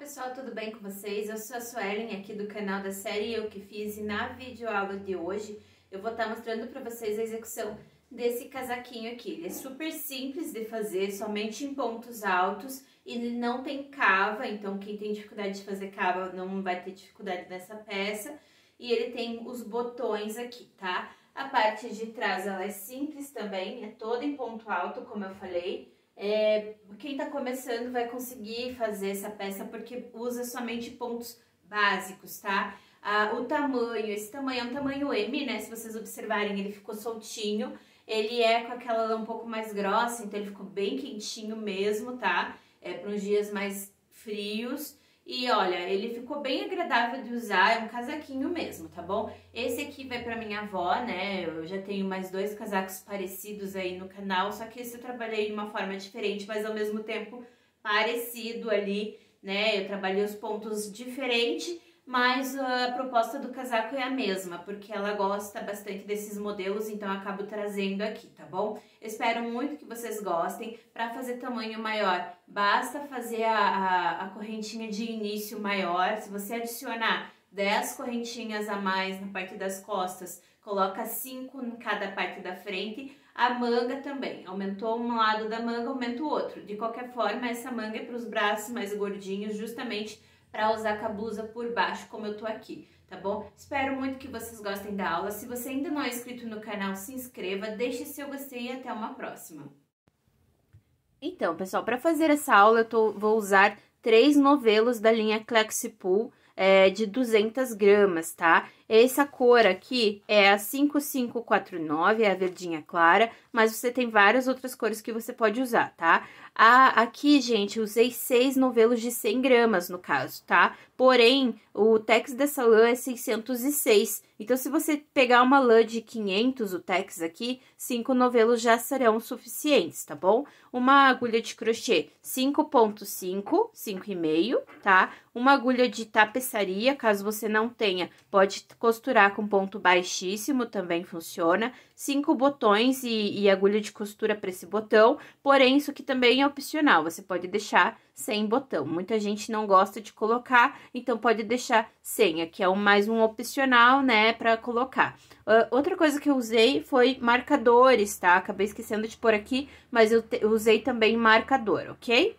pessoal, tudo bem com vocês? Eu sou a Suelen aqui do canal da série Eu Que Fiz e na videoaula de hoje eu vou estar mostrando para vocês a execução desse casaquinho aqui. Ele é super simples de fazer, somente em pontos altos e ele não tem cava, então quem tem dificuldade de fazer cava não vai ter dificuldade nessa peça. E ele tem os botões aqui, tá? A parte de trás ela é simples também, é toda em ponto alto, como eu falei. Quem tá começando vai conseguir fazer essa peça porque usa somente pontos básicos, tá? O tamanho, esse tamanho é um tamanho M, né? Se vocês observarem, ele ficou soltinho. Ele é com aquela lã um pouco mais grossa, então ele ficou bem quentinho mesmo, tá? Para uns dias mais frios. E olha, ele ficou bem agradável de usar, é um casaquinho mesmo, tá bom? Esse aqui vai pra minha avó, né? Eu já tenho mais dois casacos parecidos aí no canal, só que esse eu trabalhei de uma forma diferente, mas ao mesmo tempo parecido ali, né? Eu trabalhei os pontos diferentes, mas a proposta do casaco é a mesma, porque ela gosta bastante desses modelos, então eu acabo trazendo aqui, tá bom? Eu espero muito que vocês gostem. Para fazer tamanho maior, basta fazer a correntinha de início maior. Se você adicionar 10 correntinhas a mais na parte das costas, coloca 5 em cada parte da frente. A manga também, aumentou um lado da manga, aumenta o outro. De qualquer forma, essa manga é para os braços mais gordinhos, justamente para usar com a blusa por baixo, como eu tô aqui, tá bom? Espero muito que vocês gostem da aula. Se você ainda não é inscrito no canal, se inscreva, deixe seu gostei e até uma próxima. Então, pessoal, para fazer essa aula vou usar 3 novelos da linha Clexipool de 200 gramas, tá? Essa cor aqui é a 5549, é a verdinha clara, mas você tem várias outras cores que você pode usar, tá? Aqui, gente, usei 6 novelos de 100 gramas, no caso, tá? Porém, o tex dessa lã é 606. Então, se você pegar uma lã de 500, o tex aqui, 5 novelos já serão suficientes, tá bom? Uma agulha de crochê 5.5, 5,5, tá? Uma agulha de tapeçaria, caso você não tenha, pode costurar com ponto baixíssimo, também funciona. 5 botões e agulha de costura para esse botão, porém isso aqui também é opcional, você pode deixar sem botão. Muita gente não gosta de colocar, então pode deixar sem, aqui é mais um opcional, né, para colocar. Outra coisa que eu usei foi marcadores, tá? Acabei esquecendo de pôr aqui, mas eu usei também marcador, ok?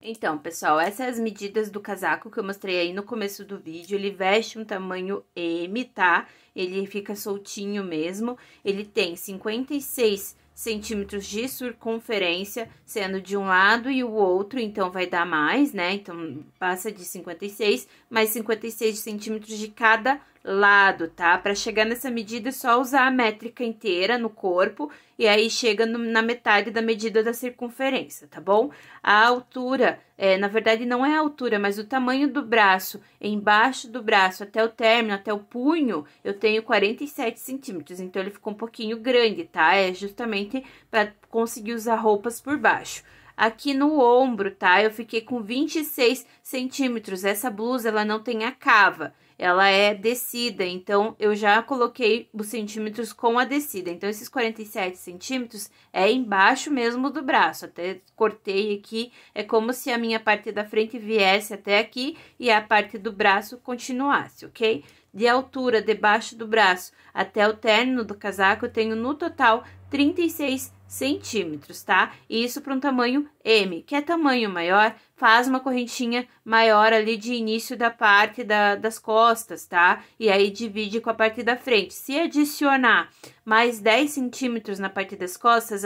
Então, pessoal, essas são as medidas do casaco que eu mostrei aí no começo do vídeo. Ele veste um tamanho M, tá? Ele fica soltinho mesmo. Ele tem 56 centímetros de circunferência, sendo de um lado e o outro, então vai dar mais, né? Então, passa de 56, mais 56 centímetros de cada lado, tá? Para chegar nessa medida é só usar a métrica inteira no corpo e aí chega na metade da medida da circunferência, tá bom? A altura, na verdade não é a altura, mas o tamanho do braço, embaixo do braço até o término, até o punho, eu tenho 47 centímetros, então ele ficou um pouquinho grande, tá? É justamente para conseguir usar roupas por baixo. Aqui no ombro, tá? Eu fiquei com 26 centímetros. Essa blusa, ela não tem a cava, ela é descida, então eu já coloquei os centímetros com a descida. Então, esses 47 centímetros é embaixo mesmo do braço. Até cortei aqui, é como se a minha parte da frente viesse até aqui e a parte do braço continuasse, ok? De altura, debaixo do braço até o término do casaco, eu tenho no total 36 centímetros, tá? E isso para um tamanho M. Quer tamanho maior? Faz uma correntinha maior ali de início da parte das costas, tá? E aí divide com a parte da frente. Se adicionar mais 10 centímetros na parte das costas,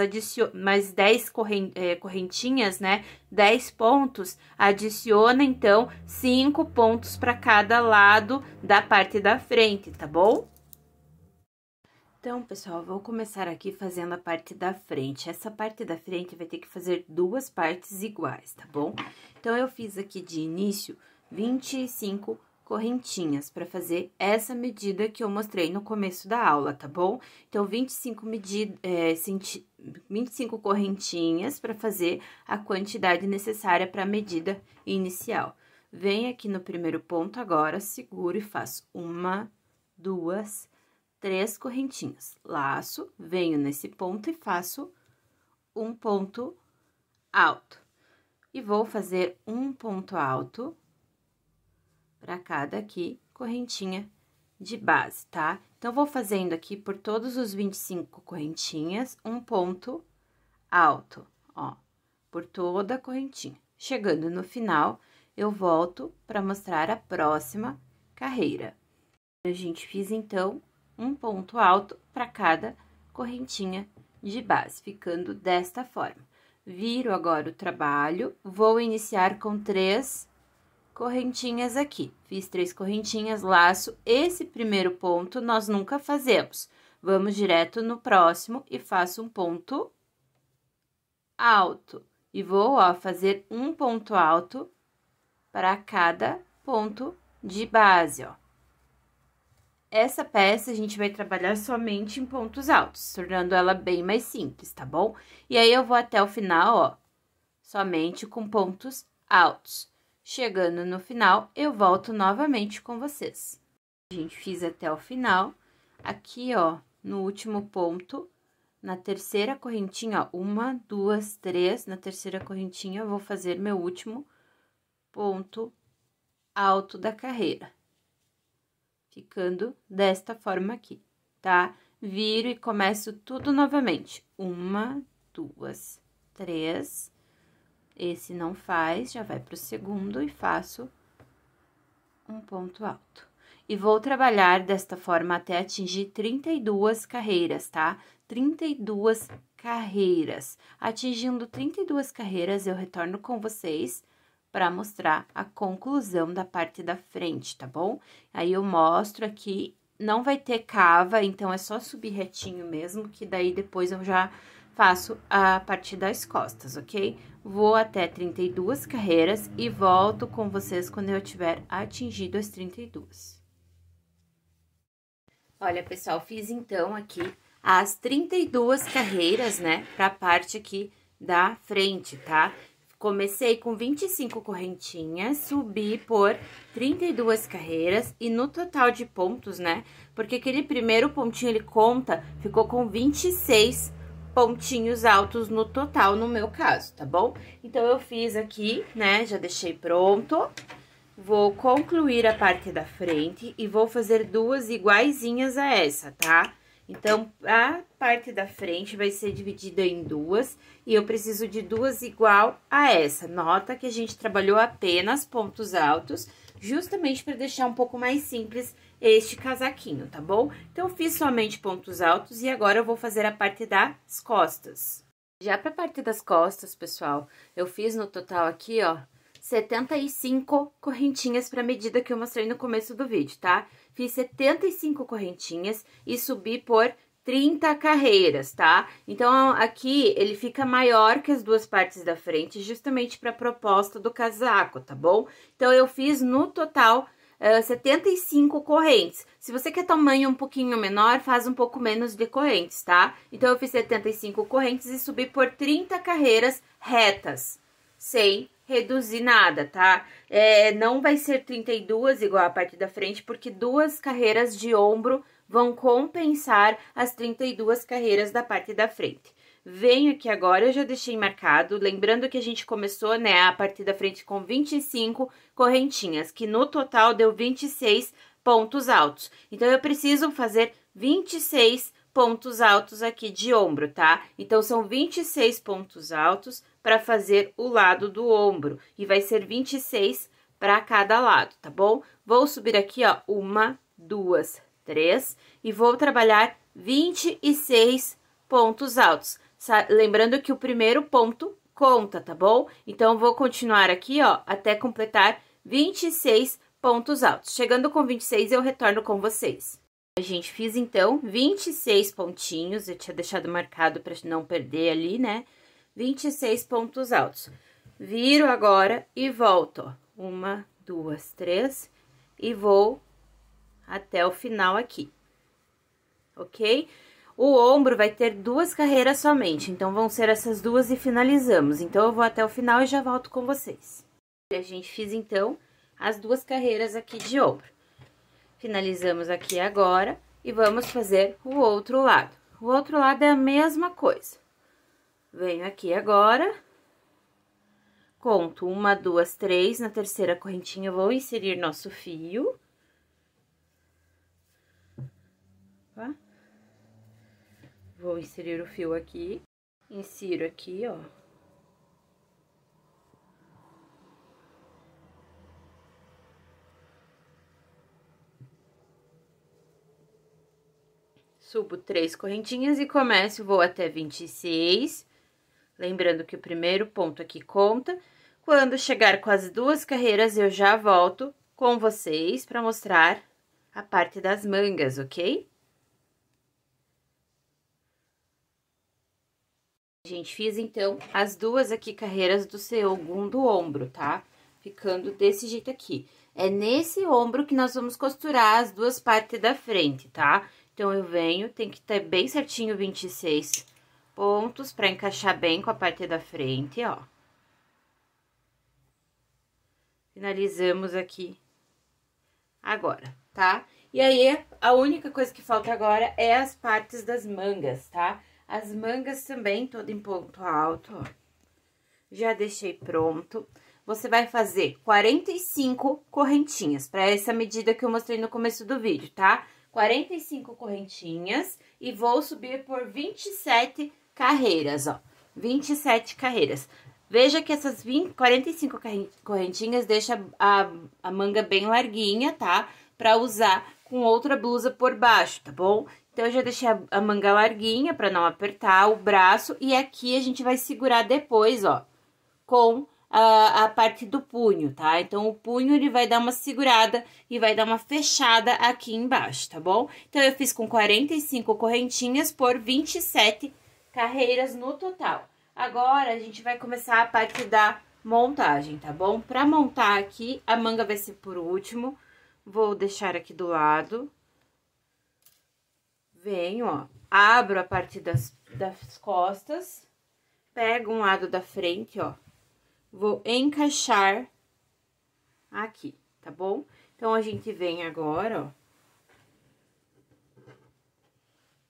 mais 10 correntinhas, né? 10 pontos, adiciona então 5 pontos para cada lado da parte da frente, tá bom? Então, pessoal, vou começar aqui fazendo a parte da frente. Essa parte da frente vai ter que fazer 2 partes iguais, tá bom? Então, eu fiz aqui de início 25 correntinhas para fazer essa medida que eu mostrei no começo da aula, tá bom? Então, 25 correntinhas para fazer a quantidade necessária para a medida inicial. Venho aqui no primeiro ponto agora, seguro e faço 1, 2, 3 correntinhas, laço, venho nesse ponto e faço um ponto alto. E vou fazer um ponto alto para cada aqui correntinha de base, tá? Então, vou fazendo aqui por todos os 25 correntinhas, um ponto alto, ó, por toda a correntinha. Chegando no final, eu volto para mostrar a próxima carreira. A gente fiz, então, um ponto alto para cada correntinha de base, ficando desta forma. Viro agora o trabalho, vou iniciar com 3 correntinhas aqui. Fiz 3 correntinhas, laço. Esse primeiro ponto nós nunca fazemos. Vamos direto no próximo e faço um ponto alto. E vou, ó, fazer um ponto alto para cada ponto de base, ó. Essa peça a gente vai trabalhar somente em pontos altos, tornando ela bem mais simples, tá bom? E aí, eu vou até o final, ó, somente com pontos altos. Chegando no final, eu volto novamente com vocês. A gente fiz até o final, aqui, ó, no último ponto, na terceira correntinha, ó, 1, 2, 3, na terceira correntinha, eu vou fazer meu último ponto alto da carreira. Ficando desta forma aqui, tá? Viro e começo tudo novamente. 1, 2, 3. Esse não faz, já vai pro segundo e faço um ponto alto. E vou trabalhar desta forma até atingir 32 carreiras, tá? 32 carreiras. Atingindo 32 carreiras, eu retorno com vocês para mostrar a conclusão da parte da frente, tá bom? Aí, eu mostro aqui, não vai ter cava, então é só subir retinho mesmo, que daí depois eu já faço a parte das costas, ok? Vou até 32 carreiras e volto com vocês quando eu tiver atingido as 32. Olha, pessoal, fiz então aqui as 32 carreiras, né, pra parte aqui da frente, tá? Comecei com 25 correntinhas, subi por 32 carreiras e no total de pontos, né? Porque aquele primeiro pontinho, ele conta, ficou com 26 pontinhos altos no total, no meu caso, tá bom? Então, eu fiz aqui, né? Já deixei pronto. Vou concluir a parte da frente e vou fazer 2 iguaizinhas a essa, tá? Então, a parte da frente vai ser dividida em 2 e eu preciso de 2 igual a essa. Nota que a gente trabalhou apenas pontos altos, justamente para deixar um pouco mais simples este casaquinho, tá bom? Então, eu fiz somente pontos altos e agora eu vou fazer a parte das costas. Já para a parte das costas, pessoal, eu fiz no total aqui, ó, 75 correntinhas para a medida que eu mostrei no começo do vídeo, tá? Fiz 75 correntinhas e subi por 30 carreiras, tá? Então, aqui, ele fica maior que as duas partes da frente, justamente para a proposta do casaco, tá bom? Então, eu fiz no total 75 correntes. Se você quer tamanho um pouquinho menor, faz um pouco menos de correntes, tá? Então, eu fiz 75 correntes e subi por 30 carreiras retas, sem reduzir nada, tá? Não vai ser 32 igual a parte da frente, porque 2 carreiras de ombro vão compensar as 32 carreiras da parte da frente. Venho aqui agora, eu já deixei marcado, lembrando que a gente começou, né, a parte da frente com 25 correntinhas, que no total deu 26 pontos altos. Então, eu preciso fazer 26 pontos altos aqui de ombro, tá? Então, são 26 pontos altos para fazer o lado do ombro, e vai ser 26 para cada lado, tá bom? Vou subir aqui, ó, 1, 2, 3, e vou trabalhar 26 pontos altos. Lembrando que o primeiro ponto conta, tá bom? Então, vou continuar aqui, ó, até completar 26 pontos altos. Chegando com 26, eu retorno com vocês. A gente fiz, então, 26 pontinhos, eu tinha deixado marcado para não perder ali, né? 26 pontos altos. Viro agora e volto, ó. 1, 2, 3, e vou até o final aqui, ok? O ombro vai ter 2 carreiras somente, então, vão ser essas 2 e finalizamos. Então, eu vou até o final e já volto com vocês. A gente fez, então, as 2 carreiras aqui de ombro. Finalizamos aqui agora e vamos fazer o outro lado. O outro lado é a mesma coisa. Venho aqui agora, Conto 1, 2, 3, na terceira correntinha vou inserir nosso fio. Tá? Vou inserir o fio aqui, insiro aqui, ó. Subo 3 correntinhas e começo, vou até 26. Lembrando que o primeiro ponto aqui conta. Quando chegar com as 2 carreiras, eu já volto com vocês para mostrar a parte das mangas, ok? Gente, fiz então as 2 aqui carreiras do segundo ombro, tá? Ficando desse jeito aqui. É nesse ombro que nós vamos costurar as 2 partes da frente, tá? Então, eu venho, tem que ter bem certinho 26 pontos para encaixar bem com a parte da frente, ó. Finalizamos aqui agora, tá? E aí, a única coisa que falta agora é as partes das mangas, tá? As mangas também, toda em ponto alto, ó. Já deixei pronto. Você vai fazer 45 correntinhas, para essa medida que eu mostrei no começo do vídeo, tá? 45 correntinhas e vou subir por 27 carreiras, ó. 27 carreiras. Veja que essas 45 correntinhas deixa a manga bem larguinha, tá? Pra usar com outra blusa por baixo, tá bom? Então, eu já deixei a manga larguinha pra não apertar o braço. E aqui a gente vai segurar depois, ó, com a parte do punho, tá? Então, o punho, ele vai dar uma segurada e vai dar uma fechada aqui embaixo, tá bom? Então, eu fiz com 45 correntinhas por 27 carreiras no total. Agora, a gente vai começar a parte da montagem, tá bom? Pra montar aqui, a manga vai ser por último. Vou deixar aqui do lado. Venho, ó, abro a parte das costas, pego um lado da frente, ó. Vou encaixar aqui, tá bom? Então, a gente vem agora, ó.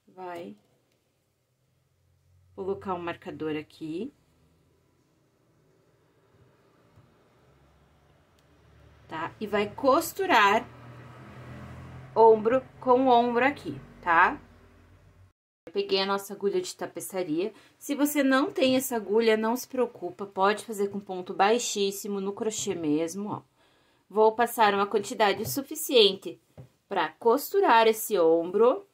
Vai colocar um marcador aqui. Tá? E vai costurar ombro com ombro aqui, tá? Eu peguei a nossa agulha de tapeçaria. Se você não tem essa agulha, não se preocupa, pode fazer com ponto baixíssimo no crochê mesmo, ó. Vou passar uma quantidade suficiente para costurar esse ombro.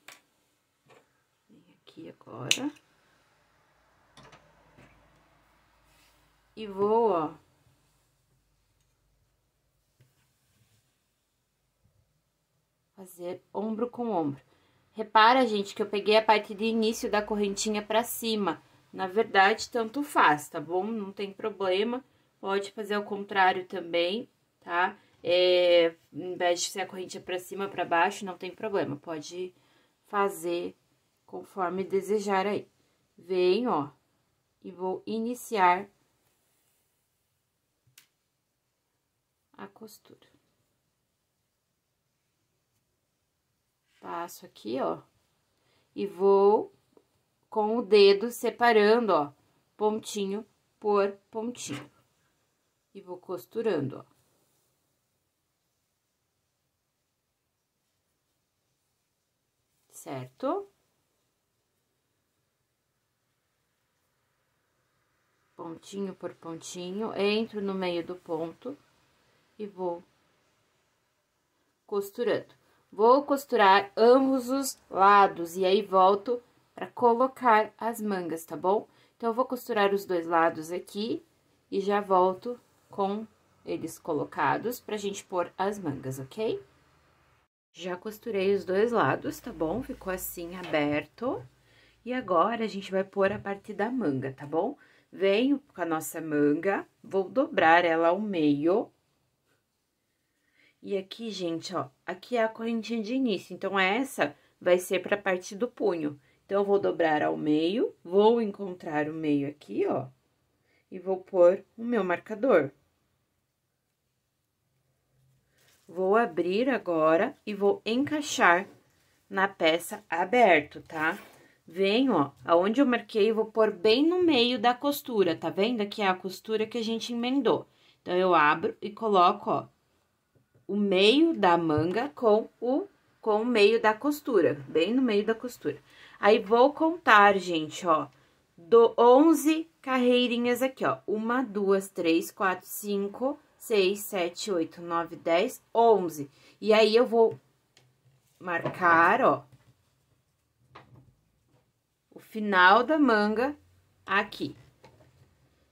Vem aqui agora. E vou, ó, fazer ombro com ombro. Repara, gente, que eu peguei a parte de início da correntinha pra cima. Na verdade, tanto faz, tá bom? Não tem problema. Pode fazer ao contrário também, tá? Em vez de ser a correntinha pra cima, pra baixo, não tem problema. Pode fazer conforme desejar aí. Venho, ó, e vou iniciar a costura. Passo aqui, ó, e vou com o dedo separando, ó, pontinho por pontinho. E vou costurando, ó. Certo? Pontinho por pontinho, entro no meio do ponto e vou costurando. Vou costurar ambos os lados e aí volto para colocar as mangas, tá bom? Então, eu vou costurar os 2 lados aqui e já volto com eles colocados pra gente pôr as mangas, ok? Já costurei os 2 lados, tá bom? Ficou assim, aberto. E agora, a gente vai pôr a parte da manga, tá bom? Venho com a nossa manga, vou dobrar ela ao meio. E aqui, gente, ó, aqui é a correntinha de início, então, essa vai ser pra parte do punho. Então, eu vou dobrar ao meio, vou encontrar o meio aqui, ó, e vou pôr o meu marcador. Vou abrir agora e vou encaixar na peça aberto, tá? venho, ó, aonde eu marquei, eu vou pôr bem no meio da costura, tá vendo? Aqui é a costura que a gente emendou. Então, eu abro e coloco, ó, o meio da manga com o meio da costura, bem no meio da costura. Aí, vou contar, gente, ó, 11 carreirinhas aqui, ó. 1, 2, 3, 4, 5, 6, 7, 8, 9, 10, 11. E aí, eu vou marcar, ó, o final da manga aqui,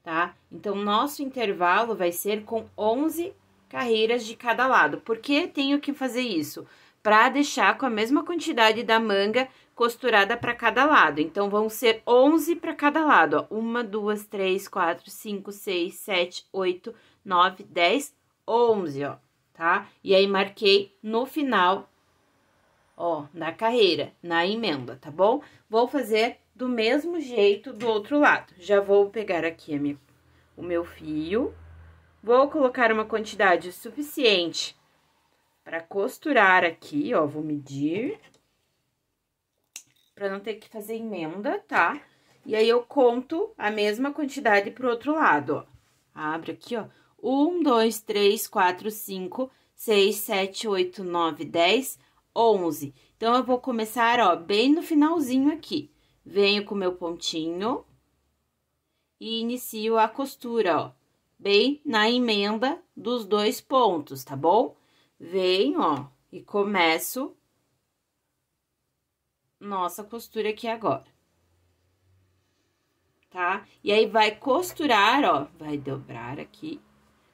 tá? Então, nosso intervalo vai ser com 11 carreiras de cada lado. Por que tenho que fazer isso? Para deixar com a mesma quantidade da manga costurada para cada lado. Então, vão ser 11 para cada lado, ó. 1, 2, 3, 4, 5, 6, 7, 8, 9, 10, 11, ó, tá? E aí, marquei no final, ó, da carreira, na emenda, tá bom? Vou fazer do mesmo jeito do outro lado. Já vou pegar aqui o meu fio, vou colocar uma quantidade suficiente para costurar aqui, ó, vou medir, para não ter que fazer emenda, tá? E aí, eu conto a mesma quantidade pro outro lado, ó. Abre aqui, ó, 1, 2, 3, 4, 5, 6, 7, 8, 9, 10, 11. Então, eu vou começar, ó, bem no finalzinho aqui. Venho com o meu pontinho e inicio a costura, ó, bem na emenda dos 2 pontos, tá bom? Venho, ó, e começo nossa costura aqui agora, tá? E aí, vai costurar, ó, vai dobrar aqui,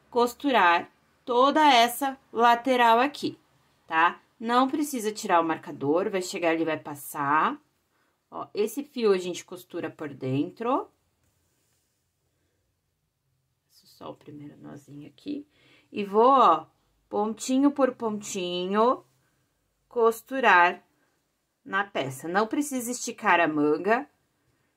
costurar toda essa lateral aqui, tá? Não precisa tirar o marcador, vai chegar ali, vai passar. Ó, esse fio a gente costura por dentro. Só o primeiro nozinho aqui. E vou, ó, pontinho por pontinho, costurar na peça. Não precisa esticar a manga,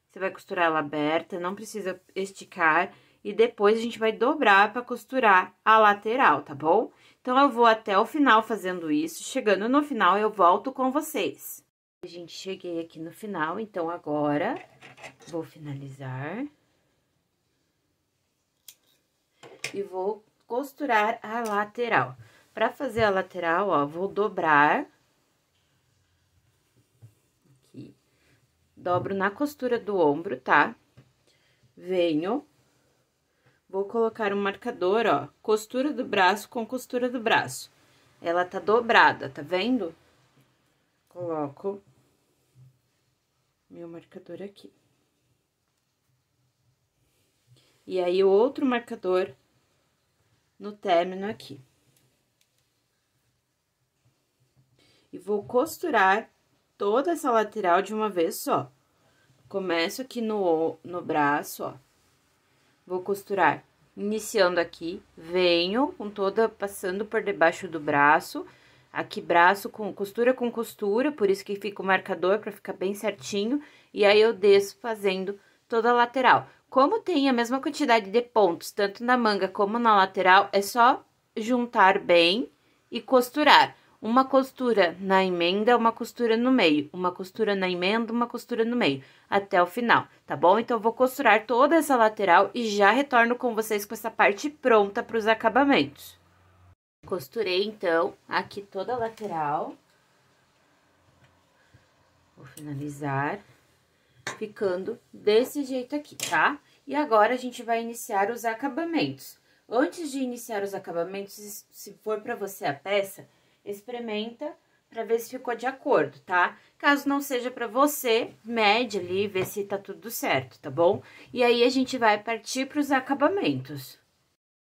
você vai costurar ela aberta, não precisa esticar. E depois, a gente vai dobrar para costurar a lateral, tá bom? Então, eu vou até o final fazendo isso. Chegando no final, eu volto com vocês. Gente, cheguei aqui no final, então, agora, vou finalizar. E vou costurar a lateral. Para fazer a lateral, ó, vou dobrar. Aqui. Dobro na costura do ombro, tá? Venho. Vou colocar um marcador, ó, costura do braço com costura do braço. Ela tá dobrada, tá vendo? Coloco meu marcador aqui. E aí, o outro marcador no término aqui. E vou costurar toda essa lateral de uma vez só. Começo aqui no braço, ó. Vou costurar iniciando aqui, venho com toda, passando por debaixo do braço. Aqui, braço com costura, por isso que fica o marcador, pra ficar bem certinho. E aí, eu desço fazendo toda a lateral. Como tem a mesma quantidade de pontos, tanto na manga como na lateral, é só juntar bem e costurar. Uma costura na emenda, uma costura no meio. Uma costura na emenda, uma costura no meio. Até o final, tá bom? Então, eu vou costurar toda essa lateral e já retorno com vocês com essa parte pronta para os acabamentos. Costurei, então, aqui toda a lateral. Vou finalizar, ficando desse jeito aqui, tá? E agora, a gente vai iniciar os acabamentos. Antes de iniciar os acabamentos, se for para você a peça, experimenta para ver se ficou de acordo, tá? Caso não seja para você, mede ali, vê se tá tudo certo, tá bom? E aí, a gente vai partir para os acabamentos.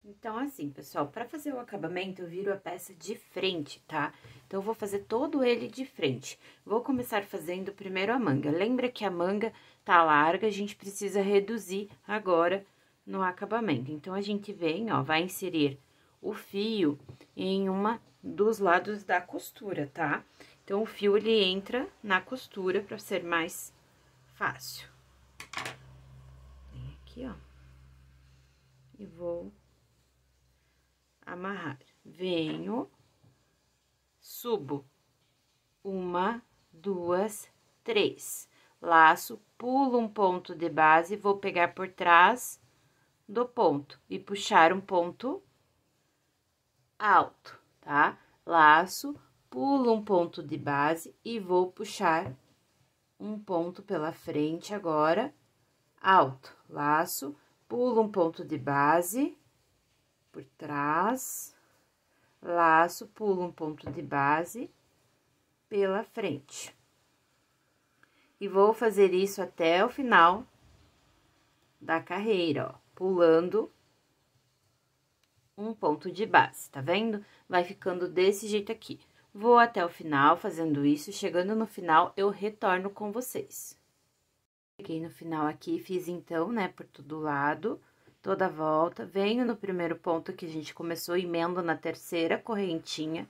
Então, assim, pessoal, para fazer o acabamento, eu viro a peça de frente, tá? Então, eu vou fazer todo ele de frente. Vou começar fazendo primeiro a manga. Lembra que a manga tá larga, a gente precisa reduzir agora no acabamento. Então, a gente vem, ó, vai inserir o fio em uma dos lados da costura, tá? Então, o fio, ele entra na costura para ser mais fácil. Vem aqui, ó. E vou amarrar. Venho, subo. 1, 2, 3. laço, pulo um ponto de base, vou pegar por trás do ponto e puxar um ponto alto, tá? Laço, pulo um ponto de base e vou puxar um ponto pela frente agora, alto. Laço, pulo um ponto de base por trás, laço, pulo um ponto de base pela frente. E vou fazer isso até o final da carreira, ó, pulando um ponto de base, tá vendo? Vai ficando desse jeito aqui. Vou até o final fazendo isso, chegando no final, eu retorno com vocês. Cheguei no final aqui, fiz então, né, por todo lado, toda a volta, venho no primeiro ponto que a gente começou, emendo na terceira correntinha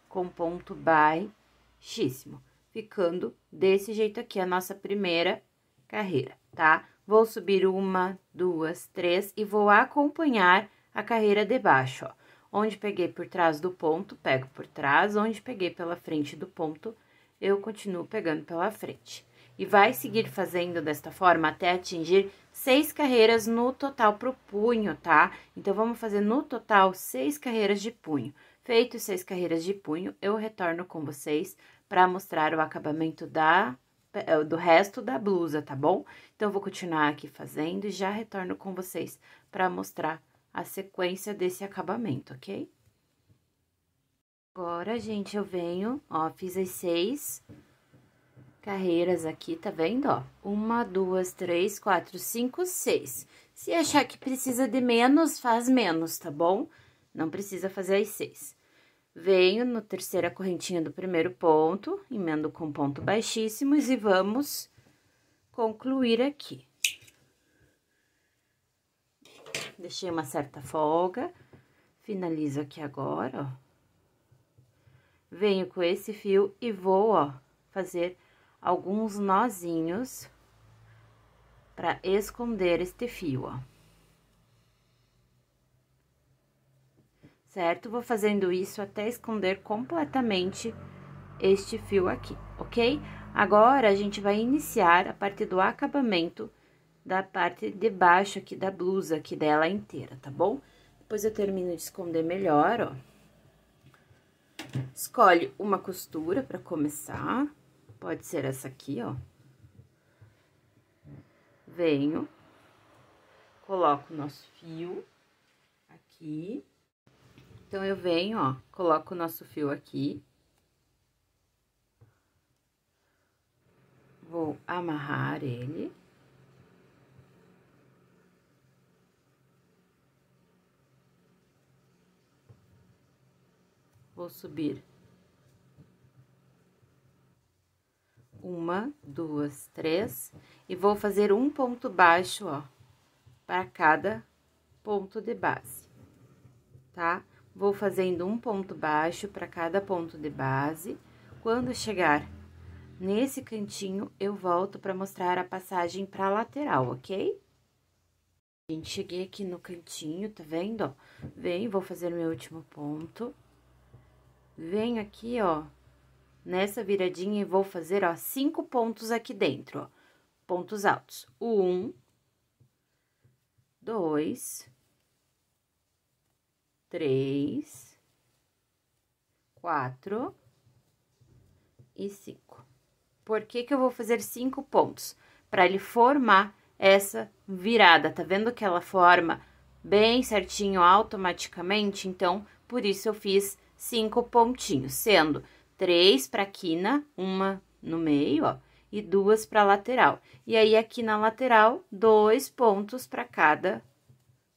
com ponto baixíssimo, ficando desse jeito aqui a nossa primeira carreira, tá? Vou subir 1, 2, 3 e vou acompanhar a carreira de baixo, ó. Onde peguei por trás do ponto, pego por trás, onde peguei pela frente do ponto, eu continuo pegando pela frente. E vai seguir fazendo desta forma até atingir 6 carreiras no total pro punho, tá? Então, vamos fazer no total 6 carreiras de punho. Feito 6 carreiras de punho, eu retorno com vocês para mostrar o acabamento do resto da blusa, tá bom? Então, vou continuar aqui fazendo e já retorno com vocês para mostrar a sequência desse acabamento, ok? Agora, gente, eu venho, ó, fiz as 6 carreiras aqui, tá vendo, ó? 1, 2, 3, 4, 5, 6. Se achar que precisa de menos, faz menos, tá bom? Não precisa fazer as 6. Venho no terceira correntinha do primeiro ponto, emendo com ponto baixíssimos e vamos concluir aqui. Deixei uma certa folga, finalizo aqui agora, ó. Venho com esse fio e vou, ó, fazer alguns nozinhos para esconder este fio, ó. Certo? Vou fazendo isso até esconder completamente este fio aqui, ok? Agora, a gente vai iniciar a parte do acabamento da parte de baixo aqui da blusa, aqui dela inteira, tá bom? Depois eu termino de esconder melhor, ó. Escolhe uma costura pra começar, pode ser essa aqui, ó. Venho, coloco o nosso fio aqui. Então, eu venho, ó, coloco o nosso fio aqui. Vou amarrar ele. Vou subir 1, 2, 3 e vou fazer um ponto baixo, ó, para cada ponto de base, tá? Vou fazendo um ponto baixo para cada ponto de base. Quando chegar nesse cantinho, eu volto para mostrar a passagem para lateral, ok? Gente, cheguei aqui no cantinho, tá vendo, ó? Venho, vou fazer meu último ponto. Venho aqui, ó, nessa viradinha e vou fazer, ó, 5 pontos aqui dentro, ó, pontos altos. 1, 2, 3, 4 e 5. Por que que eu vou fazer 5 pontos? Para ele formar essa virada, tá vendo que ela forma bem certinho automaticamente? Então, por isso eu fiz 5 pontinhos, sendo 3 para quina, uma no meio, ó, e 2 para lateral. E aí, aqui na lateral, 2 pontos para cada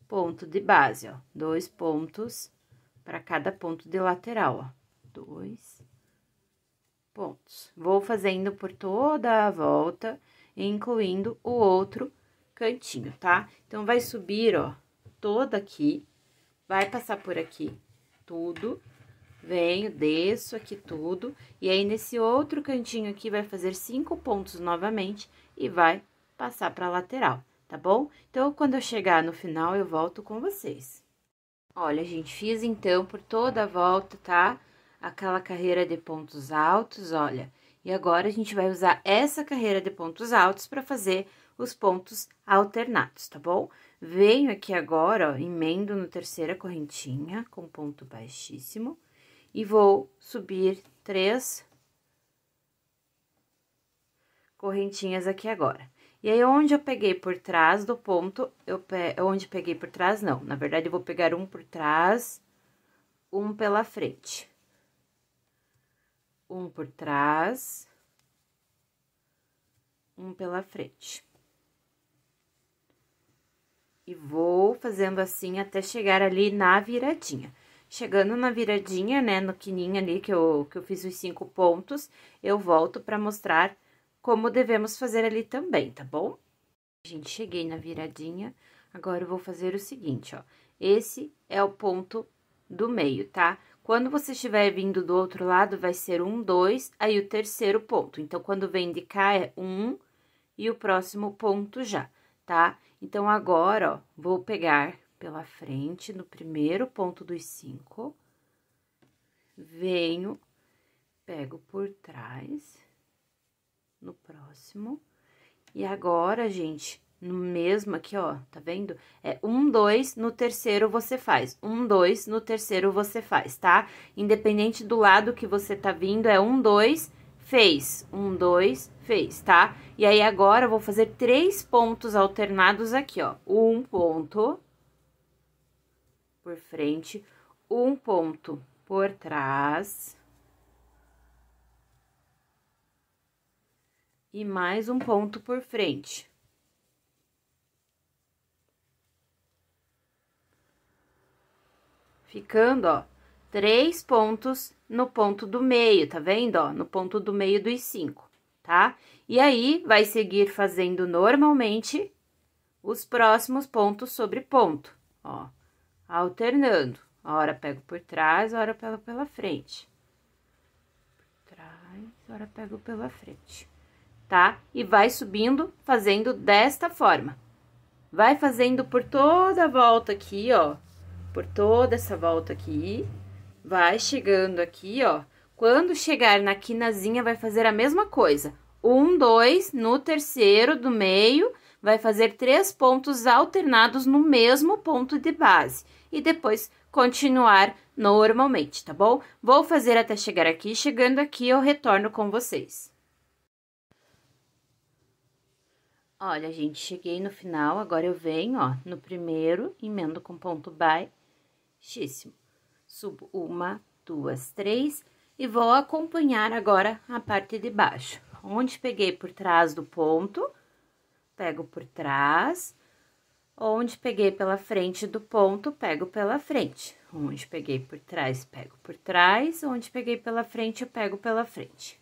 ponto de base, ó. 2 pontos para cada ponto de lateral, ó. 2 pontos. Vou fazendo por toda a volta, incluindo o outro cantinho, tá? Então, vai subir, ó, toda aqui, vai passar por aqui tudo. Venho, desço aqui tudo, e aí, nesse outro cantinho aqui, vai fazer 5 pontos novamente e vai passar pra lateral, tá bom? Então, quando eu chegar no final, eu volto com vocês. Olha, gente, fiz então por toda a volta, tá? Aquela carreira de pontos altos, olha. E agora, a gente vai usar essa carreira de pontos altos para fazer os pontos alternados, tá bom? Venho aqui agora, ó, emendo no terceira correntinha com ponto baixíssimo e vou subir 3 correntinhas aqui agora. E aí, onde eu peguei por trás do ponto, onde peguei por trás, não. Na verdade, eu vou pegar um por trás, um pela frente. Um por trás, um pela frente. E vou fazendo assim até chegar ali na viradinha. Chegando na viradinha, né, no quininho ali que eu fiz os 5 pontos, eu volto para mostrar como devemos fazer ali também, tá bom? Gente, cheguei na viradinha, agora eu vou fazer o seguinte, ó. Esse é o ponto do meio, tá? Quando você estiver vindo do outro lado, vai ser 1, 2, aí o terceiro ponto. Então, quando vem de cá, é 1 e o próximo ponto já, tá? Então, agora, ó, vou pegar pela frente no primeiro ponto dos 5, venho, pego por trás, no próximo, e agora, gente, no mesmo aqui, ó, tá vendo? É 1, 2, no terceiro você faz, 1, 2, no terceiro você faz, tá? Independente do lado que você tá vindo, é 1, 2, fez, 1, 2, fez, tá? E aí, agora, eu vou fazer 3 pontos alternados aqui, ó, um ponto por frente, um ponto por trás e mais um ponto por frente. Ficando, ó, 3 pontos no ponto do meio, tá vendo, ó? No ponto do meio dos 5, tá? E aí, vai seguir fazendo normalmente os próximos pontos sobre ponto, ó, alternando. Hora pego por trás, hora pego pela frente. Por trás, hora pego pela frente, tá? E vai subindo, fazendo desta forma. Vai fazendo por toda a volta aqui, ó. Por toda essa volta aqui, vai chegando aqui, ó. Quando chegar na quinazinha, vai fazer a mesma coisa. 1, 2, no terceiro do meio, vai fazer 3 pontos alternados no mesmo ponto de base. E depois, continuar normalmente, tá bom? Vou fazer até chegar aqui. Chegando aqui, eu retorno com vocês. Olha, gente, cheguei no final, agora eu venho, ó, no primeiro, emendo com ponto baixíssimo. Subo 1, 2, 3 e vou acompanhar agora a parte de baixo. Onde peguei por trás do ponto, pego por trás. Onde peguei pela frente do ponto, pego pela frente. Onde peguei por trás, pego por trás. Onde peguei pela frente, eu pego pela frente.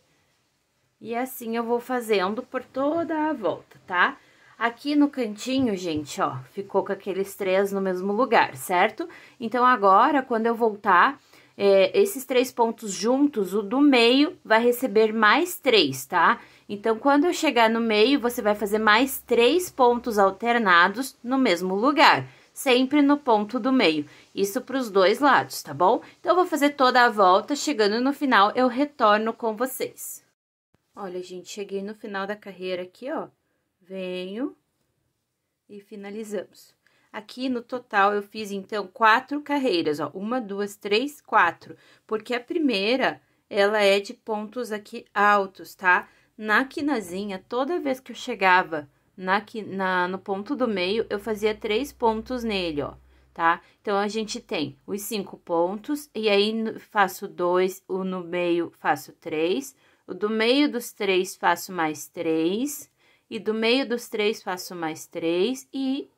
E assim eu vou fazendo por toda a volta, tá? Aqui no cantinho, gente, ó, ficou com aqueles 3 no mesmo lugar, certo? Então, agora, quando eu voltar, esses 3 pontos juntos, o do meio vai receber mais 3, tá? Então, quando eu chegar no meio, você vai fazer mais 3 pontos alternados no mesmo lugar, sempre no ponto do meio. Isso para os dois lados, tá bom? Então, eu vou fazer toda a volta, chegando no final, eu retorno com vocês. Olha, gente, cheguei no final da carreira aqui, ó. Venho e finalizamos. Aqui no total eu fiz então 4 carreiras, ó. 1, 2, 3, 4. Porque a primeira, ela é de pontos aqui altos, tá? Na quinazinha, toda vez que eu chegava no ponto do meio, eu fazia 3 pontos nele, ó, tá? Então, a gente tem os 5 pontos, e aí faço 2, o no meio faço 3. O do meio dos 3 faço mais 3, e do meio dos 3 faço mais 3, e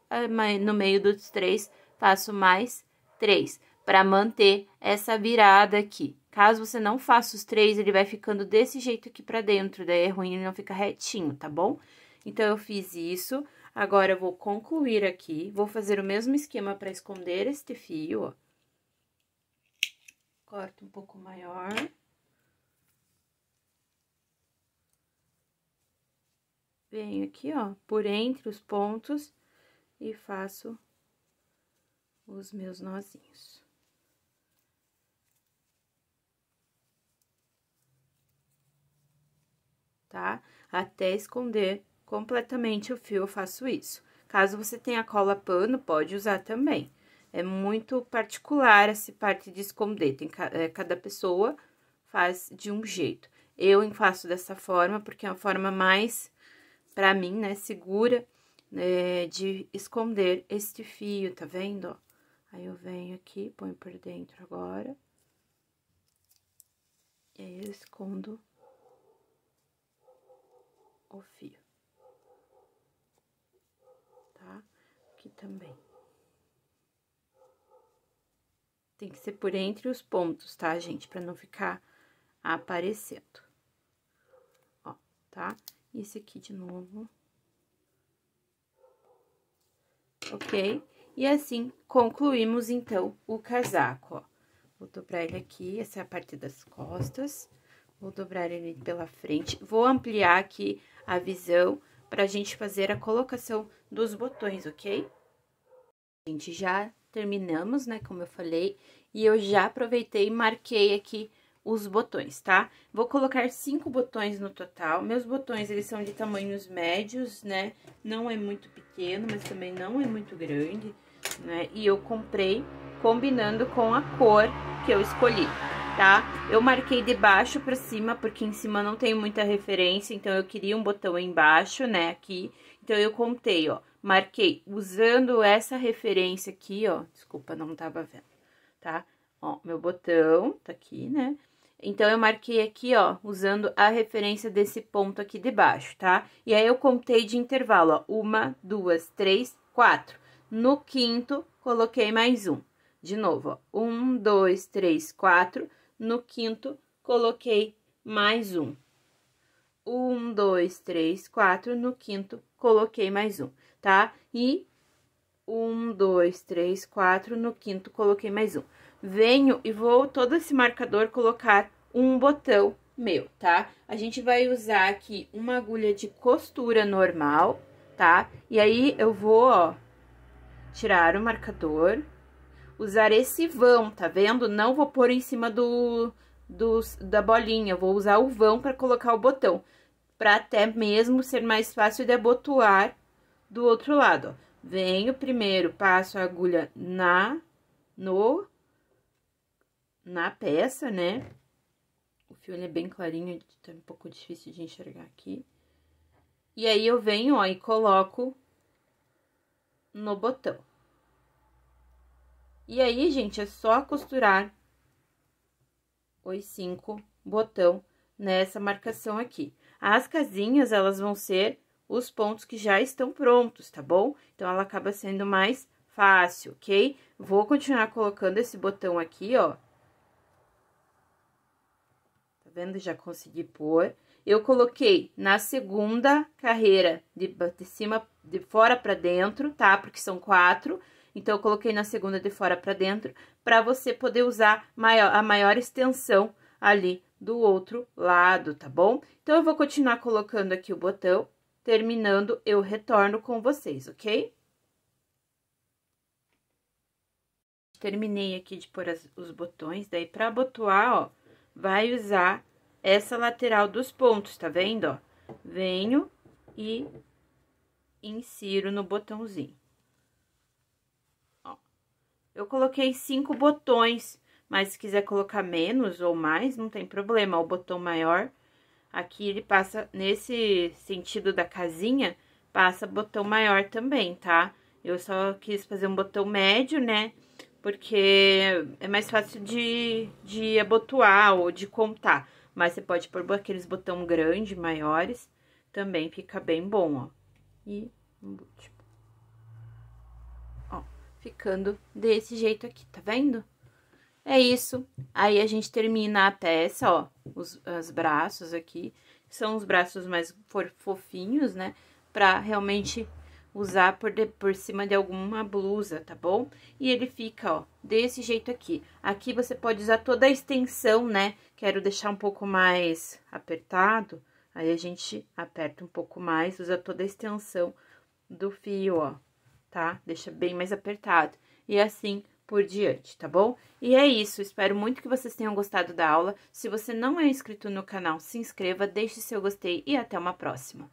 no meio dos 3 faço mais 3, para manter essa virada aqui. Caso você não faça os 3, ele vai ficando desse jeito aqui pra dentro, daí é ruim, ele não fica retinho, tá bom? Então, eu fiz isso, agora eu vou concluir aqui, vou fazer o mesmo esquema para esconder este fio, ó. Corto um pouco maior. Venho aqui, ó, por entre os pontos e faço os meus nozinhos. tá? Até esconder completamente o fio, eu faço isso. Caso você tenha cola pano, pode usar também. É muito particular essa parte de esconder, cada pessoa faz de um jeito. Eu faço dessa forma, porque é uma forma mais, pra mim, né, segura, de esconder este fio, tá vendo, ó? Aí, eu venho aqui, ponho por dentro agora. E aí, eu escondo o fio. Tá? Aqui também. Tem que ser por entre os pontos, tá, gente? Pra não ficar aparecendo. Ó, tá? E esse aqui de novo. Ok? E assim, concluímos, então, o casaco, ó. Vou dobrar ele aqui, essa é a parte das costas. Vou dobrar ele pela frente. Vou ampliar aqui a visão pra gente fazer a colocação dos botões, ok? A gente já terminamos, né, como eu falei, e eu já aproveitei e marquei aqui os botões, tá? Vou colocar 5 botões no total. Meus botões, eles são de tamanhos médios, né? Não é muito pequeno, mas também não é muito grande, né? E eu comprei combinando com a cor que eu escolhi, tá? Eu marquei de baixo pra cima, porque em cima não tem muita referência, então eu queria um botão embaixo, né, aqui. Então, eu contei, ó, marquei usando essa referência aqui, ó, desculpa, não tava vendo, tá? Ó, meu botão tá aqui, né? Então, eu marquei aqui, ó, usando a referência desse ponto aqui de baixo, tá? E aí, eu contei de intervalo, ó, 1, 2, 3, 4. No quinto, coloquei mais um. De novo, ó, 1, 2, 3, 4. No quinto, coloquei mais um. 1, 2, 3, 4. No quinto, coloquei mais um, tá? E 1, 2, 3, 4. No quinto, coloquei mais um. Venho e vou todo esse marcador colocar um botão meu, tá? A gente vai usar aqui uma agulha de costura normal, tá? E aí, eu vou, ó, tirar o marcador, usar esse vão, tá vendo? Não vou pôr em cima da bolinha, vou usar o vão para colocar o botão, para até mesmo ser mais fácil de abotoar do outro lado, ó. Venho primeiro, passo a agulha na peça, né? O fio, ele é bem clarinho, tá um pouco difícil de enxergar aqui. E aí, eu venho, ó, e coloco no botão. E aí, gente, é só costurar os 5 botão nessa marcação aqui. As casinhas, elas vão ser os pontos que já estão prontos, tá bom? Então, ela acaba sendo mais fácil, ok? Vou continuar colocando esse botão aqui, ó. Tá vendo? Já consegui pôr. Eu coloquei na segunda carreira de fora pra dentro, tá? Porque são 4. Então, eu coloquei na segunda de fora pra dentro, pra você poder usar a maior extensão ali do outro lado, tá bom? Então, eu vou continuar colocando aqui o botão, terminando, eu retorno com vocês, ok? Terminei aqui de pôr os botões, daí pra abotoar, ó, vai usar essa lateral dos pontos, tá vendo, ó? Venho e insiro no botãozinho. Ó, eu coloquei 5 botões, mas se quiser colocar menos ou mais, não tem problema. O botão maior, aqui ele passa nesse sentido da casinha, passa botão maior também, tá? Eu só quis fazer um botão médio, né? Porque é mais fácil de abotoar ou de contar. Mas você pode pôr aqueles botão grande, maiores, também fica bem bom, ó. E um último. Ó, ficando desse jeito aqui, tá vendo? É isso. Aí, a gente termina a peça, ó, os braços aqui. São os braços mais fofinhos, né? Pra realmente usar por cima de alguma blusa, tá bom? E ele fica, ó, desse jeito aqui. Aqui você pode usar toda a extensão, né? Quero deixar um pouco mais apertado, aí a gente aperta um pouco mais, usa toda a extensão do fio, ó, tá? Deixa bem mais apertado. E assim, por diante, tá bom? E é isso, espero muito que vocês tenham gostado da aula. Se você não é inscrito no canal, se inscreva, deixe seu gostei e até uma próxima.